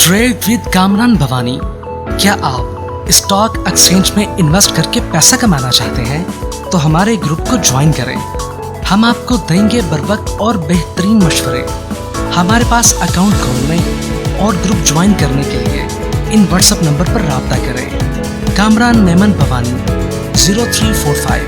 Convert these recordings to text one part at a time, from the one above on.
Trade with Kamran Bhavani. क्या आप stock exchange में इन्वेस्ट करके पैसा कमाना चाहते हैं तो हमारे ग्रुप को ज्वाइन करें। हम आपको देंगे बर वक्त और बेहतरीन मशवरे। हमारे पास अकाउंट खोलने और ग्रुप ज्वाइन करने के लिए इन व्हाट्सएप नंबर पर राब्ता करें। कामरान मेमन भवानी 0345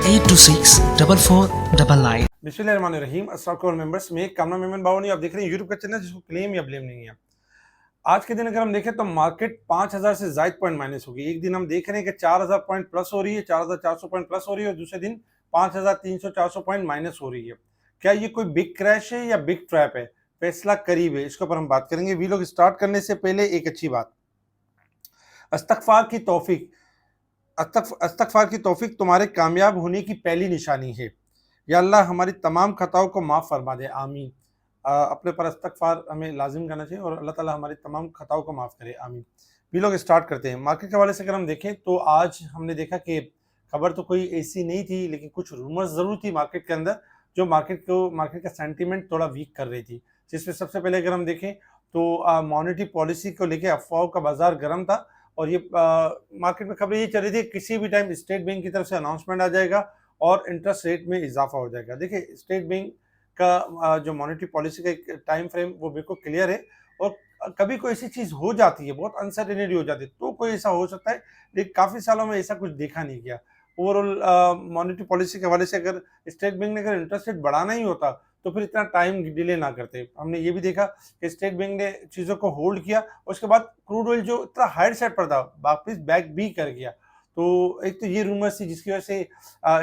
826 4499। बिस्मिल्लाहिर्रहमानिर्रहीम। अस्सलाम वालेकुम मेंबर्स, मैं कामरान मेमन भवानी। आप देख रहे हैं यूट्यूब का चैनल जिसको क्लेम या ब्लेम नहीं है। आज के दिन अगर हम देखें तो मार्केट 5000 से ज्यादा पॉइंट माइनस होगी। एक दिन हम देख रहे हैं कि 4000 पॉइंट प्लस हो रही है, 4400 पॉइंट प्लस हो रही है, और दूसरे दिन 5300 400 पॉइंट माइनस हो रही है। क्या ये कोई बिग क्रैश है या बिग ट्रैप है? फैसला करीब है, इसके ऊपर हम बात करेंगे। वी लोग स्टार्ट करने से पहले एक अच्छी बात, अस्तगफार की तौफीक। अस्तगफार की तौफीक तुम्हारे कामयाब होने की पहली निशानी है। या अल्लाह हमारी तमाम खताओं को माफ़ फरमा दे, आमीन। अपने पर इस्तगफार हमें लाजिम करना चाहिए और अल्लाह ताला हमारी तमाम खताओं को माफ़ करे, आमीन। भी लोग स्टार्ट करते हैं। मार्केट के हवाले से अगर हम देखें तो आज हमने देखा कि खबर तो कोई ऐसी नहीं थी, लेकिन कुछ रूमर्स ज़रूर थी मार्केट के अंदर जो मार्केट का सेंटीमेंट थोड़ा वीक कर रही थी। जिसमें सबसे पहले अगर हम देखें तो मॉनेटरी पॉलिसी को लेकर अफवाहों का बाजार गर्म था, और ये मार्केट में खबर ये चल रही थी किसी भी टाइम स्टेट बैंक की तरफ से अनाउंसमेंट आ जाएगा और इंटरेस्ट रेट में इजाफा हो जाएगा। देखिए, स्टेट बैंक का जो मॉनेटरी पॉलिसी का एक टाइम फ्रेम वो बिल्कुल क्लियर है, और कभी कोई ऐसी चीज़ हो जाती है, बहुत अनसर्टेनिटी हो जाती है, तो कोई ऐसा हो सकता है, लेकिन काफ़ी सालों में ऐसा कुछ देखा नहीं गया। ओवरऑल मॉनेटरी पॉलिसी के हवाले से अगर स्टेट बैंक ने अगर इंटरेस्ट रेट बढ़ाना ही होता तो फिर इतना टाइम डिले ना करते। हमने ये भी देखा कि स्टेट बैंक ने चीज़ों को होल्ड किया, और उसके बाद क्रूड ऑयल जो इतना हायर साइड पर था वापस बैक भी कर गया। तो एक तो ये रूमर्स थी जिसकी वजह से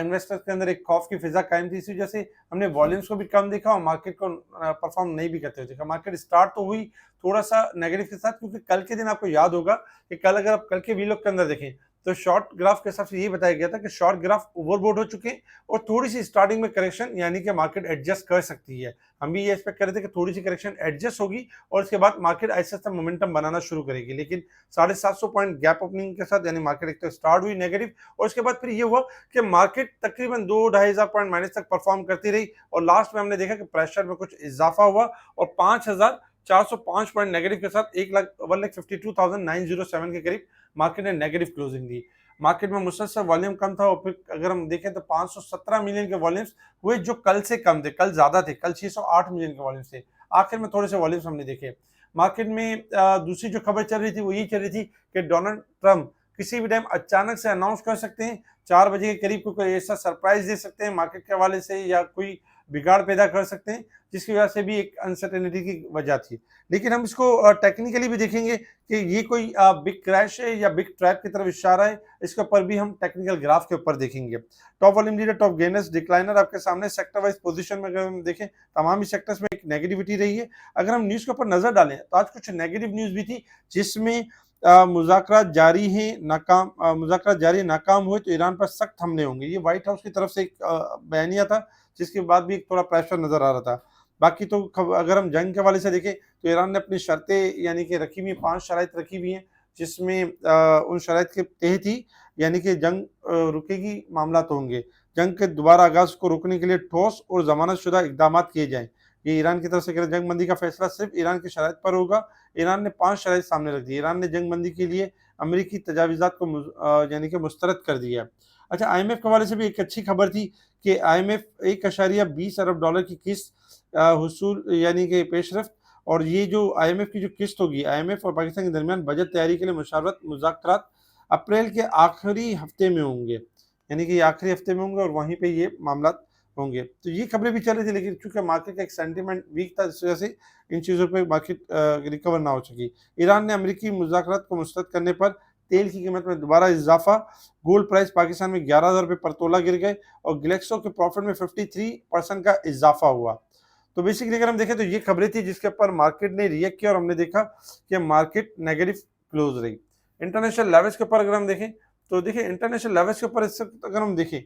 इन्वेस्टर्स के अंदर एक खौफ की फिजा कायम थी। इसी वजह से हमने वॉल्यूम्स को भी कम देखा और मार्केट को परफॉर्म नहीं भी करते हुए देखा। मार्केट स्टार्ट तो हुई थोड़ा सा नेगेटिव के साथ, क्योंकि कल के दिन आपको याद होगा कि कल अगर आप कल के वीलॉग के अंदर देखें तो शॉर्ट ग्राफ के हिसाब से ये बताया गया था कि शॉर्ट ग्राफ ओवरबोट हो चुके हैं और थोड़ी सी स्टार्टिंग में करेक्शन, यानी कि मार्केट एडजस्ट कर सकती है। हम भी ये एक्सपेक्ट कर रहे थे कि थोड़ी सी करेक्शन एडजस्ट होगी और उसके बाद मार्केट ऐसा ऐसा मोमेंटम बनाना शुरू करेगी। लेकिन 750 पॉइंट गैप ओपनिंग के साथ यानी मार्केट एक तो स्टार्ट हुई नेगेटिव, और उसके बाद फिर ये हुआ कि मार्केट तकरीबन 2-2.5 पॉइंट माइनस तक परफॉर्म करती रही, और लास्ट में हमने देखा कि प्रेशर में कुछ इजाफा हुआ और 5405 पॉइंट नेगेटिव के साथ 1,52,907 के करीब मार्केट ने नेगेटिव क्लोजिंग दी। मार्केट में मुसलसल वॉल्यूम कम था, और फिर अगर हम देखें तो 517 मिलियन के वॉल्यूम्स हुए जो कल से कम थे। कल ज्यादा थे, कल 608 मिलियन के वॉल्यूम्स थे। आखिर में थोड़े से वॉल्यूम्स हमने देखे। मार्केट में दूसरी जो खबर चल रही थी वो ये चल रही थी कि डोनाल्ड ट्रंप किसी भी टाइम अचानक से अनाउंस कर सकते हैं, 4 बजे के करीब कोई ऐसा सरप्राइज दे सकते हैं मार्केट के हवाले से, या कोई बिगाड़ पैदा कर सकते हैं, जिसकी वजह से भी एक अनसर्टेनिटी की वजह थी। लेकिन हम इसको टेक्निकली भी देखेंगे कि ये कोई बिग क्रैश है या बिग ट्रैप की तरफ इशारा है। इसके ऊपर भी हम टेक्निकल ग्राफ के ऊपर देखेंगे। Top volume leader, top gainers, decliner आपके सामने। सेक्टर वाइज पोजीशन में अगर हम देखें तमाम ही सेक्टर्स में एक नेगेटिविटी रही है। अगर हम न्यूज़ के ऊपर नजर डालें तो आज कुछ नेगेटिव न्यूज़ भी थी, जिसमें मुज़ाकरात जारी नाकाम हुए तो ईरान पर सख्त हमले होंगे। ये व्हाइट हाउस की तरफ से एक बयानिया था, जिसके बाद भी एक थोड़ा प्रेशर नजर आ रहा था। बाकी तो अगर हम जंग के हवाले से देखें तो ईरान ने अपनी शर्तें यानी कि रखी हुई 5 शराइत रखी हुई हैं, जिसमें उन शराइत के तहत ही यानी कि जंग रुकेगी, मामला तो होंगे। जंग के दोबारा आगाज को रोकने के लिए ठोस और जमानतशुदा इकदाम किए जाएं। ये ईरान की तरफ से जंग बंदी का फैसला सिर्फ ईरान की शराइत पर होगा। ईरान ने 5 शराइत सामने रख दी। ईरान ने जंग बंदी के लिए अमेरिकी तजावीज़ात को यानी कि मुस्तरद कर दिया। अच्छा, IMF के हवाले से भी एक अच्छी खबर थी कि IMF 1.20 अरब डॉलर की किस्त हुसूल यानी कि पेशरफ्त, और ये जो IMF की जो किस्त होगी, IMF और पाकिस्तान के दरमियान बजट तैयारी के लिए मुज़ाकरात अप्रैल के आखिरी हफ्ते में होंगे, यानी कि आखिरी हफ्ते में होंगे और वहीं पे ये मामला होंगे। तो ये खबरें भी चल रही थी, लेकिन चूंकि मार्केट का एक सेंटीमेंट वीक था, इस वजह से इन चीज़ों पे मार्केट रिकवर ना हो सकी। ईरान ने अमेरिकी मुज़ाकरात को मुस्तरद करने पर तेल की कीमत में दोबारा इजाफा। गोल्ड प्राइस पाकिस्तान में 11,000 रुपये पर तोला गिर गए, और ग्लेक्सो के प्रॉफिट में 53% का इजाफा हुआ। तो बेसिकली अगर हम देखें तो ये खबरें थी जिसके ऊपर मार्केट ने रिएक्ट किया, और हमने देखा कि मार्केट नेगेटिव क्लोज रही। इंटरनेशनल लेवल्स के ऊपर अगर हम देखें तो देखिए, इंटरनेशनल लेवल्स के ऊपर इस वक्त अगर हम देखें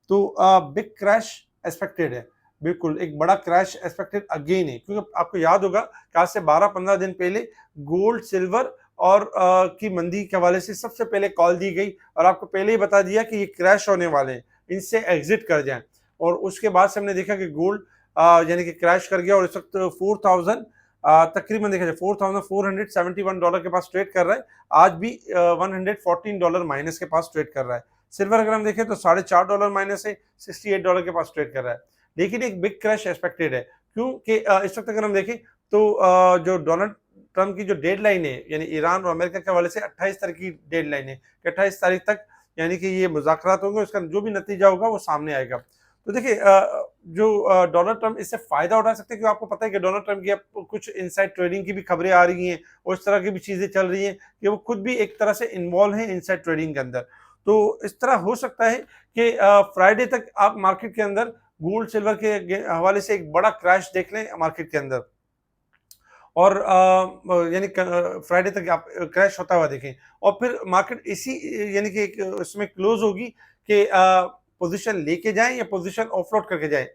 तो बिग क्रैश एक्सपेक्टेड है। बिल्कुल एक बड़ा क्रैश एक्सपेक्टेड अगेन है, क्योंकि आपको याद होगा कि आज से 12-15 दिन पहले गोल्ड, सिल्वर और की मंदी के हवाले से सबसे पहले कॉल दी गई, और आपको पहले ही बता दिया कि ये क्रैश होने वाले हैं, इनसे एग्जिट कर जाएं। और उसके बाद से हमने देखा कि गोल्ड यानी कि क्रैश कर गया, और इस वक्त तकरीबन देखा जाए $4,471 के पास ट्रेड कर रहा है। आज भी $114 माइनस के पास ट्रेड कर रहा है। सिल्वर अगर हम देखें तो $4.5 माइनस है, $68 के पास ट्रेड कर रहा है। लेकिन एक बिग क्रैश एक्सपेक्टेड है, क्योंकि इस वक्त अगर हम देखें तो जो डोनाल्ड ट्रंप की जो डेडलाइन है, यानी ईरान और अमेरिका के हवाले से 28 तारीख की डेडलाइन है कि 28 तारीख तक यानी कि ये मुज़ाकरात होंगे, उसका जो भी नतीजा होगा वो सामने आएगा। तो देखिए जो डोनाल्ड ट्रंप इससे फ़ायदा उठा सकते हैं, क्योंकि आपको पता है कि डोनाल्ड ट्रंप की अब कुछ इनसाइड ट्रेडिंग की भी खबरें आ रही हैं और इस तरह की भी चीज़ें चल रही हैं कि वो खुद भी एक तरह से इन्वॉल्व हैं इनसाइड ट्रेडिंग के अंदर। तो इस तरह हो सकता है कि फ्राइडे तक आप मार्केट के अंदर गोल्ड सिल्वर के हवाले से एक बड़ा क्रैश देख लें मार्केट के अंदर, और यानी फ्राइडे तक आप क्रैश होता हुआ देखें, और फिर मार्केट इसी यानी कि एक उसमें क्लोज होगी कि पोजीशन लेके जाएं या पोजीशन ऑफलोड करके जाएं।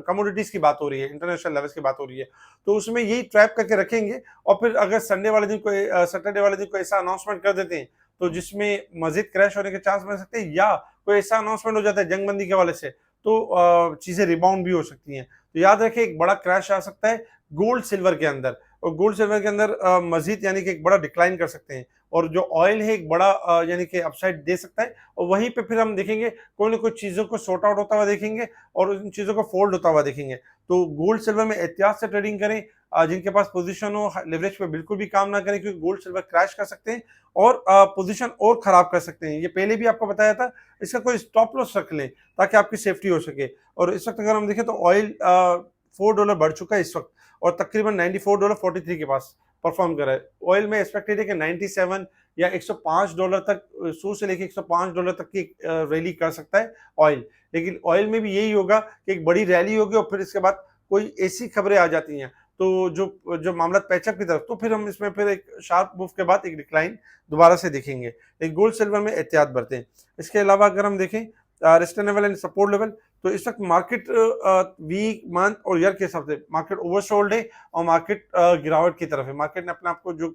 कमोडिटीज की बात हो रही है, इंटरनेशनल लेवल्स की बात हो रही है, तो उसमें यही ट्रैप करके रखेंगे। और फिर अगर संडे वाले दिन कोई सैटरडे वाले दिन कोई ऐसा अनाउंसमेंट कर देते हैं तो जिसमें मजीद क्रैश होने के चांस बन सकते हैं, या कोई ऐसा अनाउंसमेंट हो जाता है जंगबंदी के हवाले से, तो चीजें रिबाउंड भी हो सकती हैं। तो याद रखें, एक बड़ा क्रैश आ सकता है गोल्ड सिल्वर के अंदर, और गोल्ड सिल्वर के अंदर मजीद यानी कि एक बड़ा डिक्लाइन कर सकते हैं, और जो ऑयल है एक बड़ा यानी कि अपसाइड दे सकता है। और वहीं पे फिर हम देखेंगे कोई ना कोई चीज़ों को सॉर्ट आउट होता हुआ देखेंगे और उन चीज़ों को फोल्ड होता हुआ देखेंगे। तो गोल्ड सिल्वर में एहतियात से ट्रेडिंग करें। जिनके पास पोजीशन हो, लेवरेज पे बिल्कुल भी काम ना करें, क्योंकि गोल्ड सिल्वर क्रैश कर सकते हैं और पोजीशन और खराब कर सकते हैं। ये पहले भी आपको बताया था, इसका कोई स्टॉप लॉस रख लें ताकि आपकी सेफ्टी हो सके। और इस वक्त अगर हम देखें तो ऑयल $4 बढ़ चुका है इस वक्त, और तकरीबन $94.43 के पास परफॉर्म कर रहा है। ऑयल में एक्सपेक्टेड है कि 97 या $105 तक, 100 से लेके $105 तक की रैली कर सकता है ऑयल। लेकिन ऑयल में भी यही होगा कि एक बड़ी रैली होगी और फिर इसके बाद कोई ऐसी खबरें आ जाती हैं तो जो जो मामला पैचअप की तरफ, तो फिर हम इसमें फिर एक शार्प मूव के बाद एक डिक्लाइन दोबारा से देखेंगे। लेकिन गोल्ड सिल्वर में एहतियात बरतें। इसके अलावा अगर हम देखें resistance level and support level, तो इस वक्त मार्केट वीक, मंथ और ईयर के हिसाब से मार्केट ओवरसोल्ड है और मार्केट गिरावट की तरफ है। मार्केट ने अपने आप को जो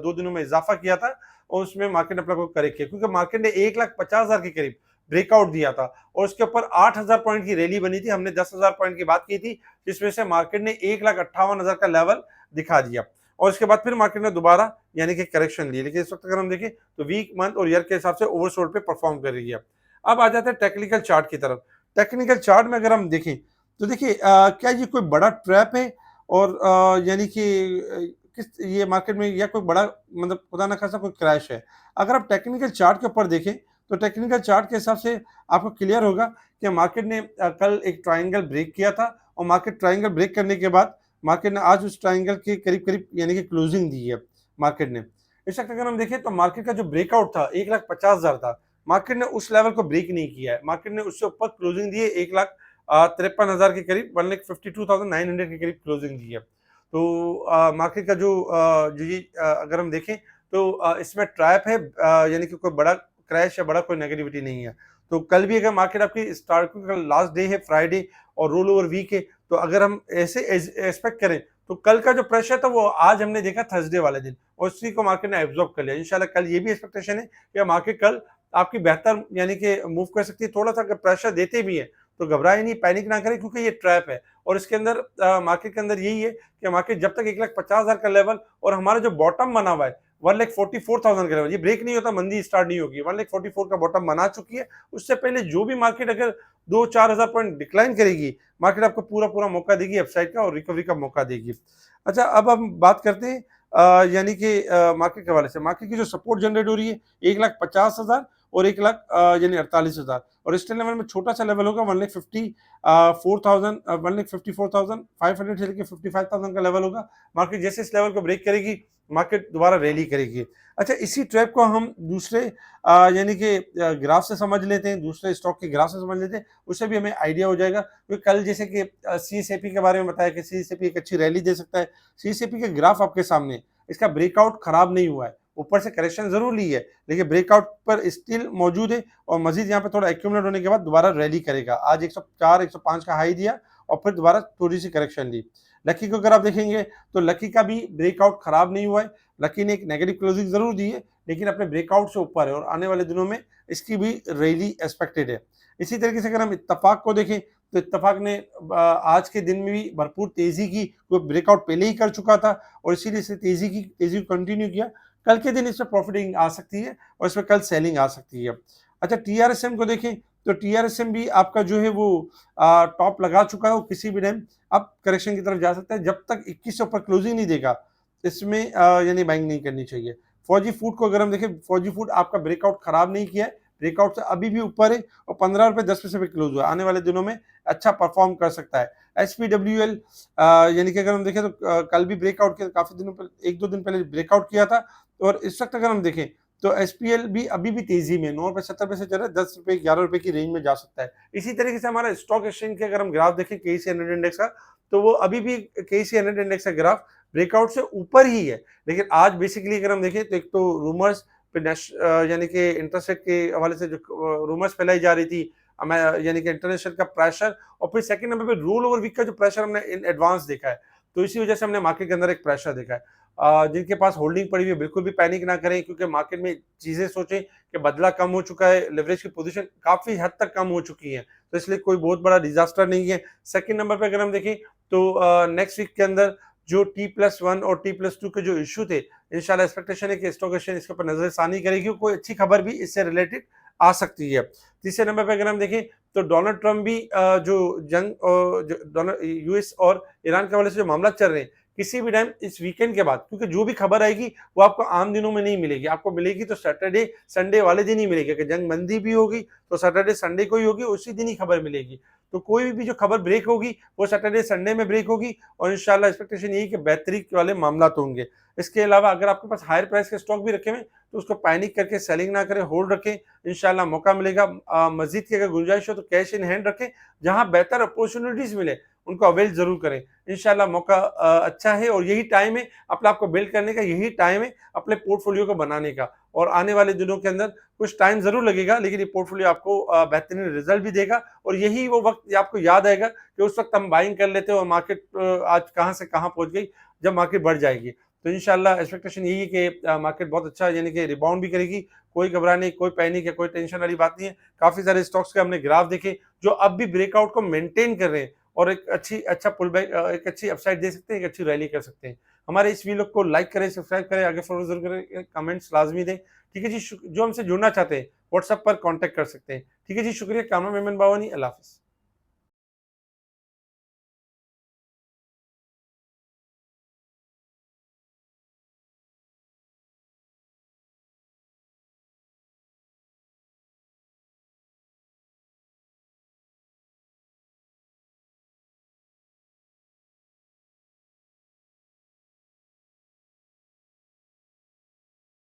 2 दिनों में इजाफा किया था और उसमें मार्केट ने अपने को करेक्ट किया, क्योंकि मार्केट ने 1,50,000 के करीब ब्रेकआउट दिया था और उसके ऊपर 8,000 पॉइंट की रैली बनी थी। हमने 10,000 पॉइंट की बात की थी, जिसमें से मार्केट ने 1,58,000 का लेवल दिखा दिया और उसके बाद फिर मार्केट ने दोबारा यानी कि करेक्शन ली। लेकिन इस वक्त अगर हम देखें तो वीक, मंथ और ईयर के हिसाब से ओवरसोल्ड पे परफॉर्म कर रही है। अब आ जाते हैं टेक्निकल चार्ट की तरफ। टेक्निकल चार्ट में अगर हम देखें तो देखिए क्या ये कोई बड़ा ट्रैप है, और यानी कि किस ये मार्केट में, या कोई बड़ा मतलब खुदा ना खासा कोई क्रैश है। अगर आप टेक्निकल चार्ट के ऊपर देखें तो टेक्निकल चार्ट के हिसाब से आपको क्लियर होगा कि मार्केट ने कल एक ट्राइंगल ब्रेक किया था, और मार्केट ट्राइंगल ब्रेक करने के बाद मार्केट ने आज उस ट्राइंगल के करीब करीब यानी कि क्लोजिंग दी है मार्केट ने। इस वक्त अगर हम देखें तो मार्केट का जो ब्रेकआउट था 1,50,000 था, मार्केट ने उस लेवल को ब्रेक नहीं किया है। मार्केट ने उससे ऊपर क्लोजिंग दी है 1,53,000 के करीब, 1,52,900 के करीब क्लोजिंग दी है। तो मार्केट का जो ये अगर हम देखें तो इसमें ट्रैप है, यानी कि कोई बड़ा क्रैश या बड़ा कोई नेगेटिविटी नहीं है। तो कल भी अगर मार्केट आपकी स्टार्ट का लास्ट डे है फ्राइडे और रोल ओवर वीक है, तो अगर हम ऐसे एक्सपेक्ट करें तो कल का जो प्रेशर था वो आज हमने देखा थर्सडे वाले दिन, और उसी को मार्केट ने एब्जॉर्ब कर लिया। इंशाल्लाह कल ये भी एक्सपेक्टेशन है कि मार्केट कल आपकी बेहतर यानी कि मूव कर सकती है। थोड़ा सा अगर प्रेशर देते भी है तो घबराए नहीं, पैनिक ना करें, क्योंकि ये ट्रैप है। और इसके अंदर मार्केट के अंदर यही है कि मार्केट जब तक 1,50,000 का लेवल और हमारा जो बॉटम बना हुआ है 1,44,000 का लेवल, ये ब्रेक नहीं होता मंदी स्टार्ट नहीं होगी। 1,44,000 का बॉटम बना चुकी है। उससे पहले जो भी मार्केट अगर 2-4 हजार पॉइंट डिक्लाइन करेगी, मार्केट आपको पूरा पूरा मौका देगी अपसाइड का और रिकवरी का मौका देगी। अच्छा, अब हम बात करते हैं यानी कि मार्केट के हवाले से। मार्केट की जो सपोर्ट जनरेट हो रही है 1,50,000 और 1,00,000 यानी 48,000, और स्टेट लेवल में छोटा सा लेवल होगा 1,54,500 से लेकर 55,000 का लेवल होगा। मार्केट जैसे इस लेवल को ब्रेक करेगी मार्केट दोबारा रैली करेगी। अच्छा, इसी ट्रैप को हम दूसरे यानी कि ग्राफ से समझ लेते हैं, दूसरे स्टॉक के ग्राफ से समझ लेते हैं, उससे भी हमें आइडिया हो जाएगा। क्योंकि कल जैसे कि सीएसएपी के बारे में बताया कि सीएसएपी एक अच्छी रैली दे सकता है। सीएसएपी के ग्राफ आपके सामने, इसका ब्रेकआउट खराब नहीं हुआ है, ऊपर से करेक्शन जरूर ली है लेकिन ब्रेकआउट पर स्टिल मौजूद है, और मजीद यहाँ पे थोड़ा एक्यूमुलेट होने के बाद दोबारा रैली करेगा। आज 104 105 का हाई दिया और फिर दोबारा थोड़ी सी करेक्शन ली। लकी को अगर आप देखेंगे तो लकी का भी ब्रेकआउट खराब नहीं हुआ है। लकी ने एक नेगेटिव क्लोजिंग जरूर दी है लेकिन अपने ब्रेकआउट से ऊपर है, और आने वाले दिनों में इसकी भी रैली एक्सपेक्टेड है। इसी तरीके से अगर हम इत्तफाक को देखें तो इत्तेफाक ने आज के दिन में भी भरपूर तेजी की, वो ब्रेकआउट पहले ही कर चुका था और इसीलिए इसे तेजी को कंटिन्यू किया। कल के दिन इसमें प्रॉफिटिंग आ सकती है और इसमें कल सेलिंग आ सकती है। अच्छा, टीआरएसएम को देखें तो टीआरएसएम भी आपका जो है वो टॉप लगा चुका है, वो किसी भी टाइम अब करेक्शन की तरफ जा सकता है। जब तक 21 से ऊपर क्लोजिंग नहीं देगा इसमें यानी बाइंग नहीं करनी चाहिए। फौजी फूड को अगर हम देखें, फौजी फूड आपका ब्रेकआउट खराब नहीं किया है, ब्रेकआउट से अभी भी ऊपर है और 15 रुपए 10 पैसे पे क्लोज हुआ है। आने वाले दिनों में अच्छा परफॉर्म कर सकता है। एसपीडब्ल्यूएल यानी कि अगर हम देखें तो कल भी ब्रेकआउट किया, काफी दिनों पहले, 1-2 दिन पहले ब्रेकआउट किया था और इस वक्त अगर हम देखें तो एसपीएल भी अभी भी तेजी में 9 रुपए 70 पैसे चल रहा है, 10 रुपए 11 रुपए की रेंज में जा सकता है। इसी तरीके से हमारा स्टॉक एक्सचेंज के अगर हम ग्राफ देखें केसी 100 इंडेक्स का, तो वो अभी भी केसी 100 इंडेक्स का ग्राफ ब्रेकआउट से ऊपर ही है। लेकिन आज बेसिकली अगर हम देखें तो एक तो रूमर्स यानी कि इंटरेस्ट रेट के हवाले से जो रूमर्स फैलाई जा रही थी, यानी कि इंटरनेशनल का प्रेशर, और फिर सेकंड नंबर पे रोल ओवर वीक का जो प्रेशर हमने इन एडवांस देखा है, तो इसी वजह से हमने मार्केट के अंदर एक प्रेशर देखा है। जिनके पास होल्डिंग पड़ी हुई है बिल्कुल भी पैनिक ना करें, क्योंकि मार्केट में चीजें सोचें कि बदला कम हो चुका है, लेवरेज की पोजीशन काफी हद तक कम हो चुकी है, तो इसलिए कोई बहुत बड़ा डिजास्टर नहीं है। सेकंड नंबर पे अगर हम देखें तो नेक्स्ट वीक के अंदर जो T+1 और T+2 के जो इश्यू थे, इंशाल्लाह एक्सपेक्टेशन है कि स्टॉक एक्सचेंज इसके ऊपर नजरसानी करेगी, कोई अच्छी खबर भी इससे रिलेटेड आ सकती है। तीसरे नंबर पे अगर हम देखें तो डोनाल्ड ट्रंप भी जो यूएस और ईरान के हवाले से जो मामला चल रहे हैं, किसी भी टाइम इस वीकेंड के बाद, क्योंकि जो भी खबर आएगी वो आपको आम दिनों में नहीं मिलेगी, आपको मिलेगी तो सैटरडे संडे वाले दिन ही मिलेगी। अगर जंग मंदी भी होगी तो सैटरडे संडे को ही होगी, उसी दिन ही खबर मिलेगी। तो कोई भी जो खबर ब्रेक होगी वो सैटरडे संडे में ब्रेक होगी और इंशाल्लाह एक्सपेक्टेशन यही कि बेहतरी वाले मामला तो होंगे। इसके अलावा अगर आपके पास हायर प्राइस के स्टॉक भी रखे हुए तो उसको पैनिक करके सेलिंग ना करें, होल्ड रखें, इंशाल्लाह मौका मिलेगा। मस्जिद की अगर गुंजाइश हो तो कैश इन हैंड रखें, जहां बेहतर अपॉर्चुनिटीज मिले उनको अवेल जरूर करें। इंशाल्लाह मौका अच्छा है और यही टाइम है अपने आप को बिल्ड करने का, यही टाइम है अपने पोर्टफोलियो को बनाने का। और आने वाले दिनों के अंदर कुछ टाइम जरूर लगेगा, लेकिन ये पोर्टफोलियो आपको बेहतरीन रिजल्ट भी देगा और यही वो वक्त आपको याद आएगा कि उस वक्त हम बाइंग कर लेते हैं और मार्केट आज कहां से कहां पहुंच गई, जब मार्केट बढ़ जाएगी। तो इंशाल्लाह एक्सपेक्टेशन यही है कि मार्केट बहुत अच्छा यानी कि रिबाउंड भी करेगी। कोई घबराने, कोई पैनिक है, कोई टेंशन वाली बात नहीं है। काफी सारे स्टॉक्स के हमने ग्राफ देखे जो अब भी ब्रेकआउट को मेंटेन कर रहे हैं और एक अच्छा पुल बैक, एक अच्छी अपसाइड दे सकते हैं, एक अच्छी रैली कर सकते हैं। हमारे इस वीडियो को लाइक करें, सब्सक्राइब करें, आगे फॉलो जरूर करें, कमेंट्स लाजमी दें। ठीक है जी, जो हमसे जुड़ना चाहते हैं व्हाट्सएप पर कांटेक्ट कर सकते हैं। ठीक है जी, शुक्रिया। कामरान मेमन बावानी, अल्लाह हाफिज़।